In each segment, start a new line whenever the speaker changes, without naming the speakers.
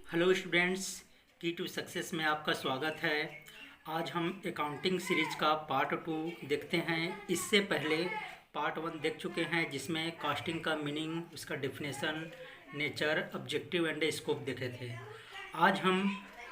Hello students, की to success में आपका स्वागत है। आज हम अकाउंटिंग सीरीज का पार्ट 2 देखते हैं। इससे पहले पार्ट 1 देख चुके हैं जिसमें कास्टिंग का मीनिंग, उसका definition, nature, objective and scope देखे थे। आज हम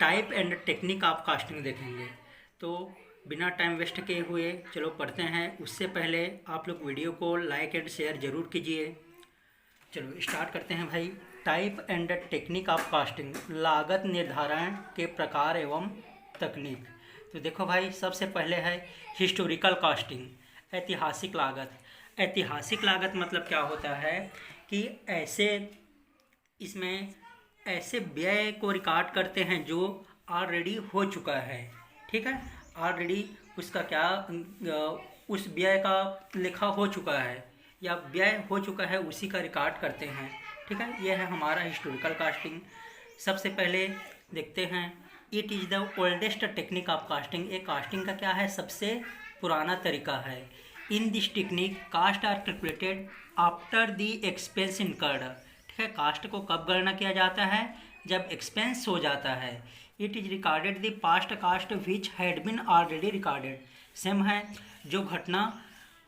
type and technique of casting देखेंगे। तो बिना टाइम वेस्ट किए हुए चलो पढ़ते हैं। उससे पहले आप लोग वीडियो को लाइक एंड शेयर ज़रूर कीजिए। चलो स्टार्ट करते हैं भाई। Type and technique of casting, लागत निर्धारण के प्रकार एवं तकनीक। तो देखो भाई, सबसे पहले है हिस्टोरिकल कास्टिंग, ऐतिहासिक लागत। ऐतिहासिक लागत मतलब क्या होता है कि इसमें ऐसे व्यय को रिकॉर्ड करते हैं जो ऑलरेडी हो चुका है। ठीक है, ऑलरेडी उसका उस व्यय का लिखा हो चुका है या व्यय हो चुका है, उसी का रिकॉर्ड करते हैं। ठीक है, यह है हमारा हिस्टोरिकल कास्टिंग। सबसे पहले देखते हैं, it is the oldest technique of costing. ये कास्टिंग का क्या है, सबसे पुराना तरीका है। In this technique cost are calculated after the expense incurred. ठीक है, कास्ट को कब गणना किया जाता है, जब एक्सपेंस हो जाता है। It is recorded the past cost which had been already recorded. Same है, जो घटना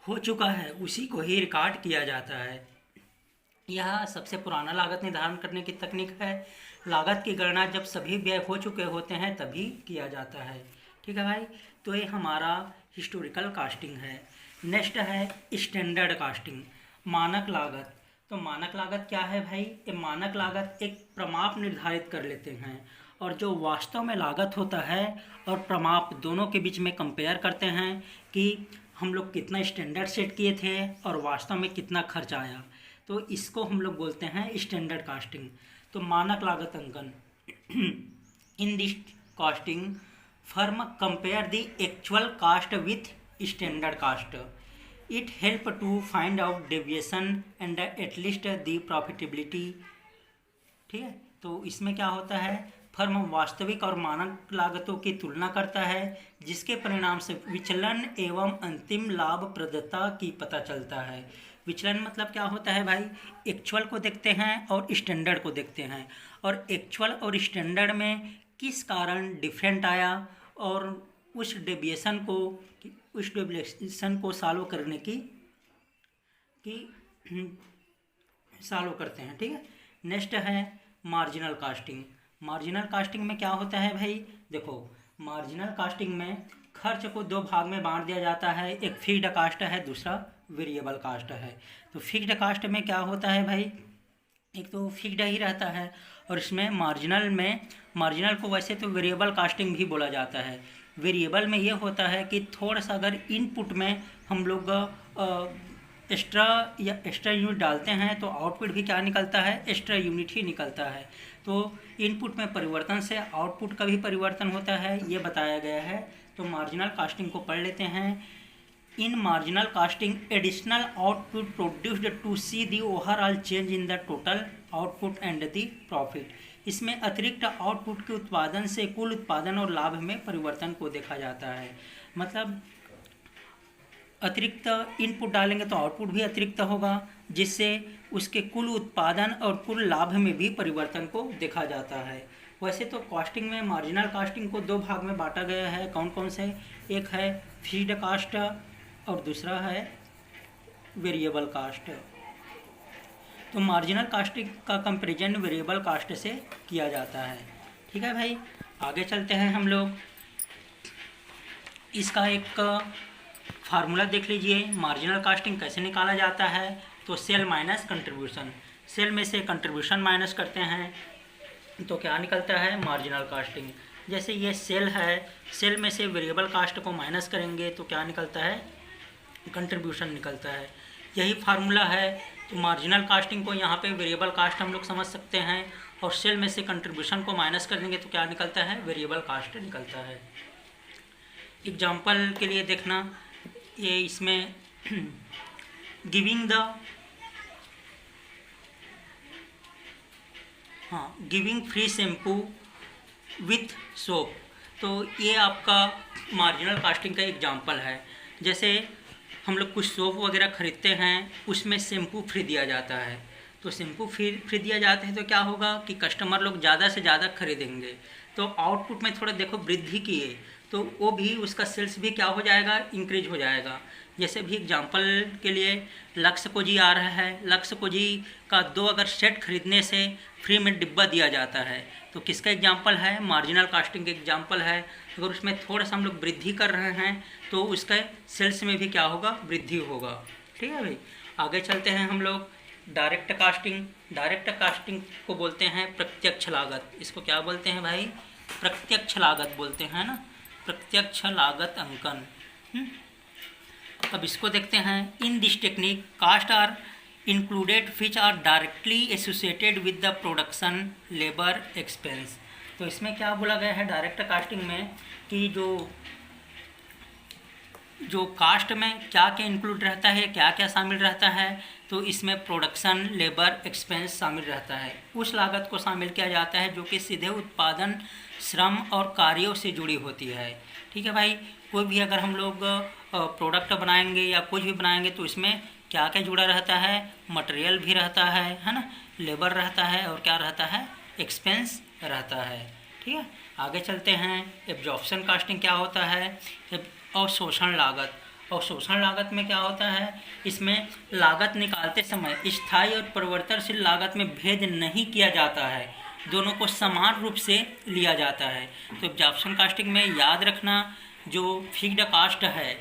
हो चुका है उसी को ही रिकॉर्ड किया जाता है। यह सबसे पुराना लागत निर्धारण करने की तकनीक है। लागत की गणना जब सभी व्यय हो चुके होते हैं तभी किया जाता है। ठीक है भाई, तो ये हमारा हिस्टोरिकल कास्टिंग है। नेक्स्ट है स्टैंडर्ड कास्टिंग, मानक लागत। तो मानक लागत क्या है भाई, ये मानक लागत एक प्रमाप निर्धारित कर लेते हैं और जो वास्तव में लागत होता है और प्रमाप दोनों के बीच में कंपेयर करते हैं कि हम लोग कितना स्टैंडर्ड सेट किए थे और वास्तव में कितना खर्च आया। तो इसको हम लोग बोलते हैं स्टैंडर्ड कास्टिंग। तो मानक लागत अंकन, in this costing firm compare the actual cost with standard cost. It help to find out deviation and at least the profitability. ठीक है, तो इसमें क्या होता है, फर्म वास्तविक और मानक लागतों की तुलना करता है जिसके परिणाम से विचलन एवं अंतिम लाभप्रदता की पता चलता है। विचलन मतलब क्या होता है भाई, एक्चुअल को देखते हैं और स्टैंडर्ड को देखते हैं, और एक्चुअल और स्टैंडर्ड में किस कारण डिफरेंट आया और उस डेविएशन को सॉल्व करने की सॉल्व करते हैं। ठीक है, नेक्स्ट है मार्जिनल कास्टिंग। मार्जिनल कास्टिंग में क्या होता है भाई, देखो मार्जिनल कास्टिंग में खर्च को दो भाग में बांट दिया जाता है, एक फिक्स्ड कास्ट है, दूसरा वेरिएबल कास्ट है। तो फिक्स्ड कास्ट में क्या होता है भाई, एक तो फिक्स्ड ही रहता है, और इसमें मार्जिनल को वैसे तो वेरिएबल कास्टिंग भी बोला जाता है। वेरिएबल में ये होता है कि थोड़ा सा अगर इनपुट में हम लोग एक्स्ट्रा यूनिट डालते हैं तो आउटपुट भी क्या निकलता है, एक्स्ट्रा यूनिट ही निकलता है। तो इनपुट में परिवर्तन से आउटपुट का भी परिवर्तन होता है, ये बताया गया है। तो मार्जिनल कास्टिंग को पढ़ लेते हैं। In marginal costing additional output produced to see the overall change in the total output and the profit. इसमें अतिरिक्त आउटपुट के उत्पादन से कुल उत्पादन और लाभ में परिवर्तन को देखा जाता है। मतलब अतिरिक्त इनपुट डालेंगे तो आउटपुट भी अतिरिक्त होगा, जिससे उसके कुल उत्पादन और कुल लाभ में भी परिवर्तन को देखा जाता है। वैसे तो कास्टिंग में मार्जिनल कास्टिंग को दो भाग में बांटा गया है। कौन कौन से, एक है फिक्स्ड कास्ट और दूसरा है वेरिएबल कास्ट। तो मार्जिनल कास्टिंग का कंपैरिजन वेरिएबल कास्ट से किया जाता है। ठीक है भाई, आगे चलते हैं हम लोग। इसका एक फार्मूला देख लीजिए, मार्जिनल कास्टिंग कैसे निकाला जाता है। तो सेल माइनस कंट्रीब्यूशन, सेल में से कंट्रीब्यूशन माइनस करते हैं तो क्या निकलता है, मार्जिनल कास्टिंग। जैसे ये सेल है, सेल में से वेरिएबल कास्ट को माइनस करेंगे तो क्या निकलता है, कंट्रीब्यूशन निकलता है। यही फार्मूला है। तो मार्जिनल कास्टिंग को यहाँ पे वेरिएबल कास्ट हम लोग समझ सकते हैं, और सेल में से कंट्रीब्यूशन को माइनस कर देंगे तो क्या निकलता है, वेरिएबल कास्ट निकलता है। एग्जाम्पल के लिए देखना, ये इसमें giving free shampoo with soap. तो ये आपका मार्जिनल कास्टिंग का एग्जाम्पल है। जैसे हम लोग कुछ सोप वगैरह ख़रीदते हैं, उसमें शैम्पू फ्री दिया जाता है, तो शैम्पू फ्री दिया जाता है तो क्या होगा कि कस्टमर लोग ज़्यादा से ज़्यादा खरीदेंगे, तो आउटपुट में थोड़ा देखो वृद्धि की है, तो वो भी उसका सेल्स भी क्या हो जाएगा, इंक्रीज हो जाएगा। जैसे भी एग्जांपल के लिए लक्स कोजी आ रहा है, लक्स कोजी का 2 अगर सेट खरीदने से फ्री में डिब्बा दिया जाता है, तो किसका एग्जांपल है, मार्जिनल कास्टिंग का एग्जांपल है। अगर उसमें थोड़ा सा हम लोग वृद्धि कर रहे हैं तो उसका सेल्स में भी क्या होगा, वृद्धि होगा। ठीक है भाई, आगे चलते हैं हम लोग। डायरेक्ट कास्टिंग, डायरेक्ट कास्टिंग को बोलते हैं प्रत्यक्ष लागत। इसको क्या बोलते हैं भाई, प्रत्यक्ष लागत बोलते हैं ना, प्रत्यक्ष लागत अंकन। अब इसको देखते हैं। In this technique cost are included which are directly associated with the production labour expense. तो इसमें क्या बोला गया है डायरेक्ट कास्टिंग में कि जो कास्ट में क्या क्या इंक्लूड रहता है, क्या क्या शामिल रहता है, तो इसमें प्रोडक्शन लेबर एक्सपेंस शामिल रहता है। उस लागत को शामिल किया जाता है जो कि सीधे उत्पादन श्रम और कार्यों से जुड़ी होती है। ठीक है भाई, कोई भी अगर हम लोग प्रोडक्ट बनाएंगे या कुछ भी बनाएंगे तो इसमें क्या क्या जुड़ा रहता है, मटेरियल भी रहता है ना, लेबर रहता है और क्या रहता है, एक्सपेंस रहता है। ठीक है, आगे चलते हैं। एब्जॉर्प्शन कास्टिंग क्या होता है, अवशोषण लागत। अवशोषण लागत में क्या होता है, इसमें लागत निकालते समय स्थायी और परिवर्तनशील लागत में भेद नहीं किया जाता है, दोनों को समान रूप से लिया जाता है। तो एब्जॉर्प्शन कास्टिंग में याद रखना, जो फिक्स्ड कास्ट है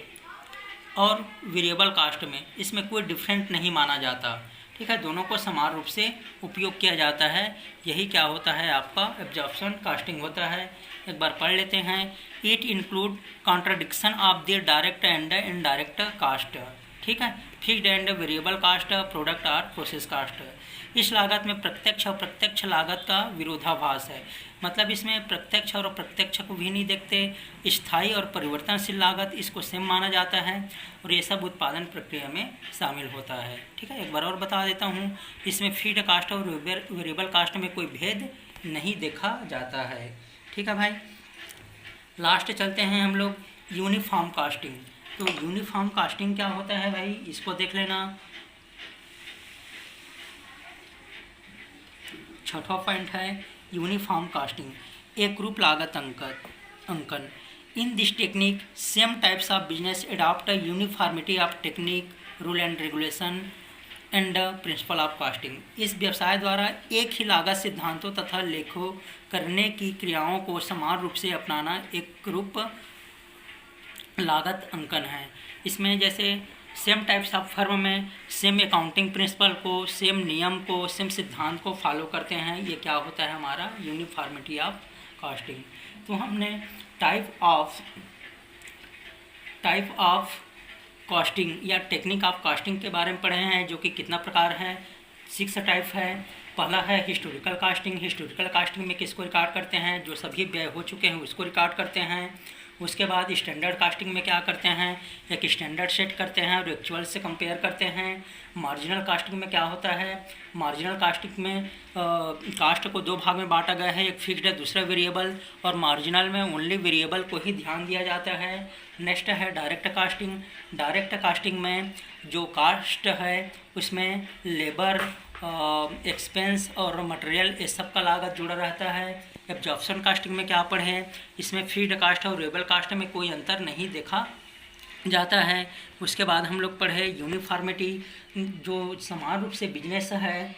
और वेरिएबल कास्ट में इसमें कोई डिफरेंट नहीं माना जाता। ठीक है, दोनों को समान रूप से उपयोग किया जाता है। यही क्या होता है, आपका एब्जॉर्प्शन कास्टिंग होता है। एक बार पढ़ लेते हैं। It include contradiction of the direct and indirect cost. ठीक है, fixed and variable cost, product और प्रोसेस कास्ट। इस लागत में प्रत्यक्ष और प्रत्यक्ष लागत का विरोधाभास है, मतलब इसमें प्रत्यक्ष और अप्रत्यक्ष को भी नहीं देखते। स्थायी और परिवर्तनशील लागत इसको सेम माना जाता है और ये सब उत्पादन प्रक्रिया में शामिल होता है। ठीक है, एक बार और बता देता हूँ, इसमें फिक्स्ड कास्ट और वेरिएबल कास्ट में कोई भेद नहीं देखा जाता है। ठीक है भाई, लास्ट चलते हैं हम लोग यूनिफॉर्म कास्टिंग। तो यूनिफॉर्म कास्टिंग क्या होता है भाई, इसको देख लेना। छठा पॉइंट है यूनिफॉर्म कास्टिंग, एक रूप लागत अंकन। In this technique same types of business adopt uniformity of technique, rule and regulation and principle of casting. इस व्यवसाय द्वारा एक ही लागत सिद्धांतों तथा लेखों करने की क्रियाओं को समान रूप से अपनाना एक रूप लागत अंकन है। इसमें जैसे सेम टाइप्स ऑफ फर्म में सेम अकाउंटिंग प्रिंसिपल को, सेम नियम को, सेम सिद्धांत को फॉलो करते हैं, ये क्या होता है हमारा यूनिफॉर्मिटी ऑफ कास्टिंग। तो हमने टाइप ऑफ कास्टिंग या टेक्निक ऑफ कास्टिंग के बारे में पढ़े हैं, जो कि कितना प्रकार है, 6 टाइप है। पहला है हिस्टोरिकल कास्टिंग। हिस्टोरिकल कास्टिंग में किसको रिकॉर्ड करते हैं, जो सभी व्यय हो चुके हैं उसको रिकॉर्ड करते हैं। उसके बाद स्टैंडर्ड कास्टिंग में क्या करते हैं, एक स्टैंडर्ड सेट करते हैं और एक्चुअल से कंपेयर करते हैं। मार्जिनल कास्टिंग में क्या होता है, मार्जिनल कास्टिंग में कास्ट को 2 भाग में बांटा गया है, एक फिक्स्ड है, दूसरा वेरिएबल, और मार्जिनल में ओनली वेरिएबल को ही ध्यान दिया जाता है। नेक्स्ट है डायरेक्ट कास्टिंग। डायरेक्ट कास्टिंग में जो कास्ट है उसमें लेबर, एक्सपेंस और मटेरियल, इस सब का लागत जुड़ा रहता है। एब्जॉर्प्शन कास्टिंग में क्या पढ़े, इसमें फिक्स्ड कास्ट और वेरिएबल कास्ट में कोई अंतर नहीं देखा जाता है। उसके बाद हम लोग पढ़े यूनिफॉर्मिटी, जो समान रूप से बिजनेस है,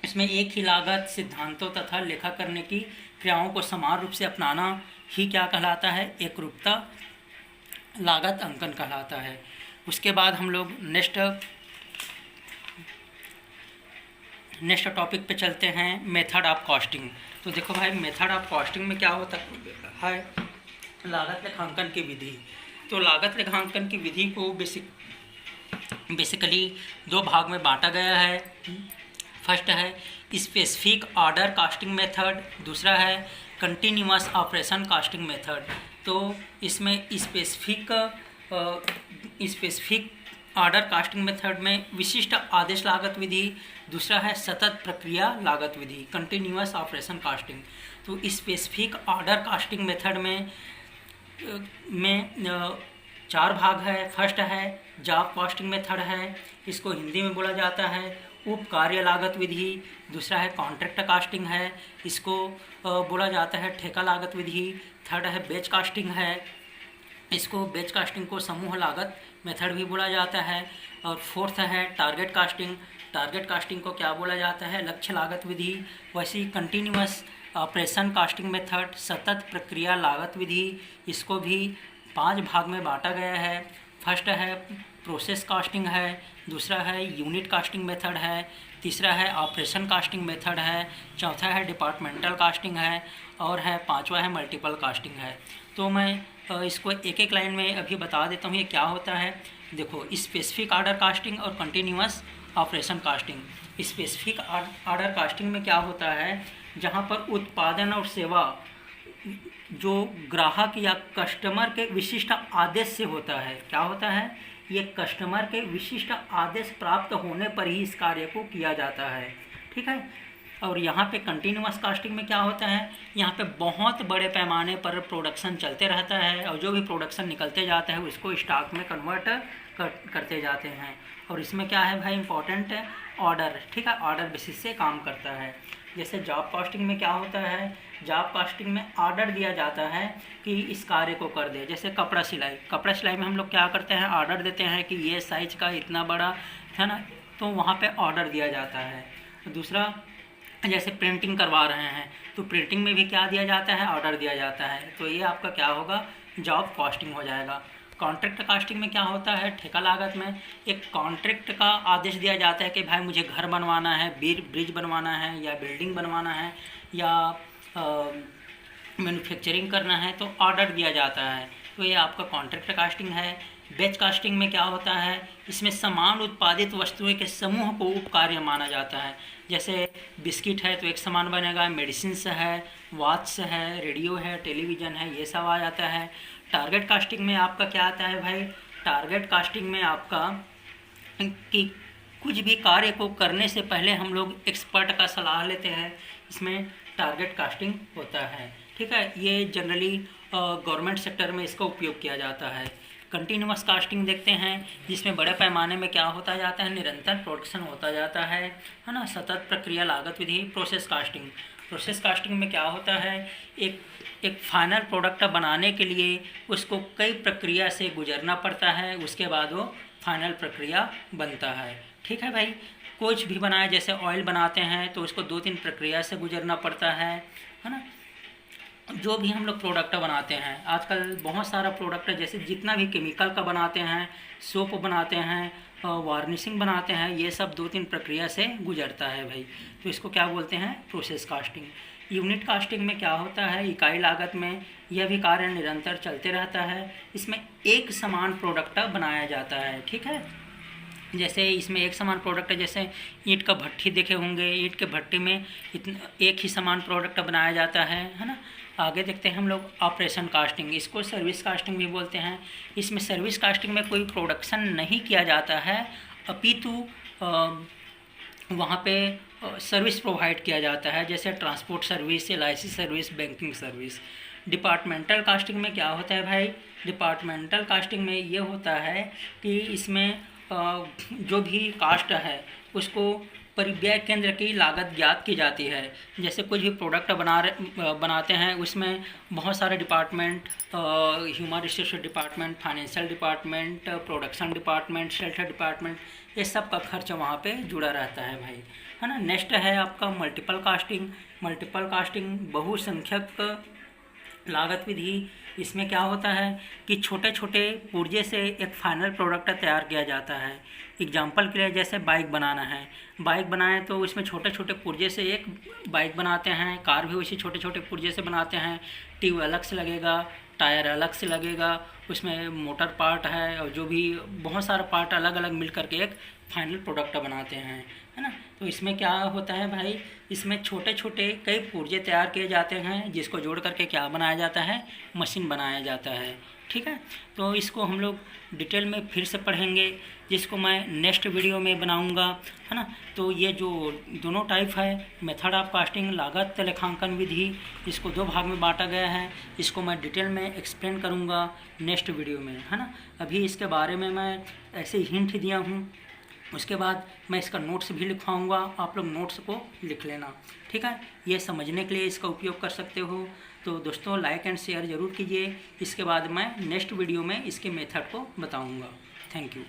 इसमें एक ही लागत सिद्धांतों तथा लेखा करने की क्रियाओं को समान रूप से अपनाना ही क्या कहलाता है, एकरूपता लागत अंकन कहलाता है। उसके बाद हम लोग नेक्स्ट टॉपिक पे चलते हैं, मेथड ऑफ कॉस्टिंग। तो देखो भाई, मेथड ऑफ कॉस्टिंग में क्या होता है, लागत लेखांकन की विधि। तो लागत लेखांकन की विधि को बेसिकली 2 भाग में बांटा गया है। फर्स्ट है स्पेसिफिक ऑर्डर कास्टिंग मेथड, दूसरा है कंटिन्यूअस ऑपरेशन कास्टिंग मेथड। तो इसमें स्पेसिफिक ऑर्डर कास्टिंग मेथड में विशिष्ट आदेश लागत विधि, दूसरा है सतत प्रक्रिया लागत विधि, कंटिन्यूअस ऑपरेशन कास्टिंग। तो स्पेसिफिक ऑर्डर कास्टिंग मेथड में 4 भाग है। फर्स्ट है जॉब कॉस्टिंग मेथड है, इसको हिंदी में बोला जाता है उप कार्य लागत विधि। दूसरा है कॉन्ट्रैक्ट कास्टिंग है, इसको बोला जाता है ठेका लागत विधि। थर्ड है बैच कास्टिंग है, इसको बैच कास्टिंग को समूह लागत मेथड भी बोला जाता है। और फोर्थ है टारगेट कास्टिंग। टारगेट कास्टिंग को क्या बोला जाता है, लक्ष्य लागत विधि। वैसी कंटिन्यूअस ऑपरेशन कास्टिंग मेथड, सतत प्रक्रिया लागत विधि, इसको भी 5 भाग में बांटा गया है। फर्स्ट है प्रोसेस कास्टिंग है, दूसरा है यूनिट कास्टिंग मेथड है, तीसरा है ऑपरेशन कास्टिंग मेथड है, चौथा है डिपार्टमेंटल कास्टिंग है, और है पांचवा है मल्टीपल कास्टिंग है। तो मैं इसको एक एक लाइन में अभी बता देता हूँ ये क्या होता है। देखो, स्पेसिफिक ऑर्डर कास्टिंग और continuous operation casting. Specific order casting में क्या होता है, जहाँ पर उत्पादन और सेवा जो ग्राहक या कस्टमर के विशिष्ट आदेश से होता है, क्या होता है, ये कस्टमर के विशिष्ट आदेश प्राप्त होने पर ही इस कार्य को किया जाता है, ठीक है। और यहाँ पे कंटिन्यूअस कास्टिंग में क्या होता है, यहाँ पे बहुत बड़े पैमाने पर प्रोडक्शन चलते रहता है और जो भी प्रोडक्शन निकलते जाता है उसको स्टॉक में कन्वर्ट करते जाते हैं। और इसमें क्या है भाई, इंपॉर्टेंट है ऑर्डर, ठीक है, ऑर्डर बेसिस से काम करता है। जैसे जॉब कास्टिंग में क्या होता है, जॉब कास्टिंग में ऑर्डर दिया जाता है कि इस कार्य को कर दे। जैसे कपड़ा सिलाई में हम लोग क्या करते हैं, ऑर्डर देते हैं कि ये साइज का इतना बड़ा है ना, तो वहाँ पे ऑर्डर दिया जाता है। दूसरा, जैसे प्रिंटिंग करवा रहे हैं तो प्रिंटिंग में भी क्या दिया जाता है, ऑर्डर दिया जाता है। तो ये आपका क्या होगा, जॉब कास्टिंग हो जाएगा। कॉन्ट्रैक्ट कास्टिंग में क्या होता है, ठेका लागत में एक कॉन्ट्रैक्ट का आदेश दिया जाता है कि भाई मुझे घर बनवाना है, ब्रिज बनवाना है, या बिल्डिंग बनवाना है, या मैन्युफैक्चरिंग करना है, तो ऑर्डर दिया जाता है। तो ये आपका कॉन्ट्रैक्ट कास्टिंग है। बैच कास्टिंग में क्या होता है, इसमें समान उत्पादित वस्तुएं के समूह को उप कार्य माना जाता है। जैसे बिस्किट है तो एक सामान बनेगा, मेडिसिन है, वॉच है, रेडियो है, टेलीविज़न है, ये सब आ जाता है। टारगेट कास्टिंग में आपका क्या आता है भाई, टारगेट कास्टिंग में आपका कि कुछ भी कार्य को करने से पहले हम लोग एक्सपर्ट का सलाह लेते हैं, इसमें टारगेट कास्टिंग होता है, ठीक है। ये जनरली गवर्नमेंट सेक्टर में इसका उपयोग किया जाता है। कंटिन्यूअस कास्टिंग देखते हैं, जिसमें बड़े पैमाने में क्या होता जाता है, निरंतर प्रोडक्शन होता जाता है ना। सतत प्रक्रिया लागत विधि। प्रोसेस कास्टिंग में क्या होता है, एक फाइनल प्रोडक्ट बनाने के लिए उसको कई प्रक्रिया से गुजरना पड़ता है, उसके बाद वो फाइनल प्रक्रिया बनता है, ठीक है भाई। कुछ भी बनाए, जैसे ऑयल बनाते हैं तो उसको 2-3 प्रक्रिया से गुजरना पड़ता है ना। जो भी हम लोग प्रोडक्ट बनाते हैं, आजकल बहुत सारा प्रोडक्ट है, जैसे जितना भी केमिकल का बनाते हैं, सोप बनाते हैं, वार्निशिंग बनाते हैं, ये सब 2-3 प्रक्रिया से गुजरता है भाई। तो इसको क्या बोलते हैं, प्रोसेस कास्टिंग। यूनिट कास्टिंग में क्या होता है, इकाई लागत में यह भी कार्य निरंतर चलते रहता है। इसमें एक समान प्रोडक्ट बनाया जाता है, ठीक है। जैसे इसमें एक समान प्रोडक्ट है, जैसे ईंट का भट्ठी देखे होंगे, ईंट के भट्टी में एक ही समान प्रोडक्ट बनाया जाता है ना। आगे देखते हैं हम लोग ऑपरेशन कास्टिंग, इसको सर्विस कास्टिंग भी बोलते हैं। इसमें सर्विस कास्टिंग में कोई प्रोडक्शन नहीं किया जाता है, अपितु वहाँ पे सर्विस प्रोवाइड किया जाता है, जैसे transport service, LIC service, banking service. Departmental casting में क्या होता है भाई, डिपार्टमेंटल कास्टिंग में ये होता है कि इसमें जो भी कास्ट है उसको परिव्यय केंद्र की लागत ज्ञात की जाती है। जैसे कुछ भी प्रोडक्ट बनाते हैं, उसमें बहुत सारे department, human resource department, financial department, production department, shelter department, ये सब का खर्च वहाँ पे जुड़ा रहता है भाई, है ना। नेक्स्ट है आपका मल्टीपल कास्टिंग। मल्टीपल कास्टिंग बहुसंख्यक लागत विधि। इसमें क्या होता है कि छोटे छोटे पुर्जे से एक फाइनल प्रोडक्ट तैयार किया जाता है। एग्जाम्पल के लिए जैसे बाइक बनाना है, बाइक बनाएं तो उसमें छोटे छोटे पुर्जे से एक बाइक बनाते हैं। कार भी उसी छोटे छोटे पुर्जे से बनाते हैं। ट्यूब अलग से लगेगा, टायर अलग से लगेगा, उसमें मोटर पार्ट है और जो भी बहुत सारा पार्ट अलग अलग मिल करके एक फाइनल प्रोडक्ट बनाते हैं, है ना। तो इसमें क्या होता है भाई, इसमें छोटे छोटे कई पुर्जे तैयार किए जाते हैं, जिसको जोड़ करके क्या बनाया जाता है, मशीन बनाया जाता है, ठीक है। तो इसको हम लोग डिटेल में फिर से पढ़ेंगे, जिसको मैं नेक्स्ट वीडियो में बनाऊंगा, है ना। तो ये जो दोनों टाइप है, मेथड ऑफ कास्टिंग, लागत लेखांकन विधि, इसको 2 भाग में बांटा गया है। इसको मैं डिटेल में एक्सप्लेन करूंगा नेक्स्ट वीडियो में, है ना। अभी इसके बारे में मैं ऐसे हिंट दिया हूँ उसके बाद मैं इसका नोट्स भी लिखवाऊंगा, आप लोग नोट्स को लिख लेना, ठीक है। ये समझने के लिए इसका उपयोग कर सकते हो। तो दोस्तों लाइक एंड शेयर ज़रूर कीजिए। इसके बाद मैं नेक्स्ट वीडियो में इसके मेथड को बताऊंगा। Thank you.